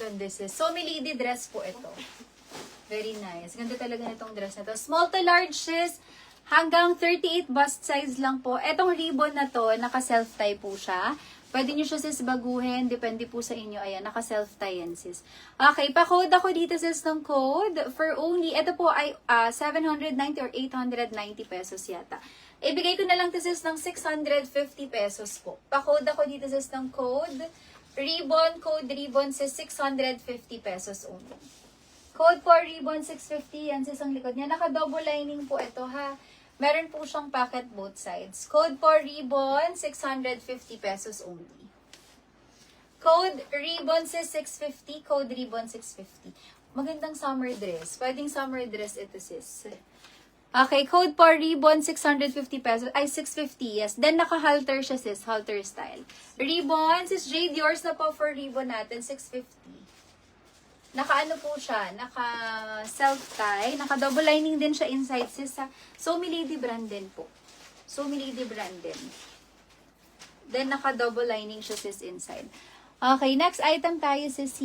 ganda sis. So, may lady dress po ito. Very nice. Ganda talaga nitong dress na to. Small to large sis. Hanggang 38 bust size lang po. Etong ribbon na to, naka-self-tie po siya. Pwede nyo siya sis baguhin. Depende po sa inyo. Ayan, naka-self-tie yan sis. Okay, pa-code ako dito sis ng code. For only, ito po ay 790 or 890 pesos yata. Ibigay ko na lang to sis ng 650 pesos po. Pa-code ako dito sis ng code. Code ribbon sis 650 pesos only. Code for ribbon 650. Yan sis ang likod niya. Naka-double lining po ito ha. Meron po siyang pocket both sides. Code for ribbon, 650 pesos only. Code ribbon sis 650. Code ribbon 650. Magandang summer dress. Pwedeng summer dress ito sis. Okay, code for ribbon, 650 pesos. Ay, 650, yes. Then, naka-halter siya sis. Halter style. Ribbon, sis Jade, yours na po for ribbon natin, 650. Naka-ano po siya, naka-self-tie, naka-double lining din siya inside, sis. So, Milady brand din po. So, Milady brand din. Then, naka-double lining siya, sis, inside. Okay, next item tayo, sis.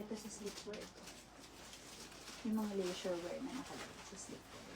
Ito sa sleepwear ito. Yung mga leisure wear na nakalagay sa sleepwear.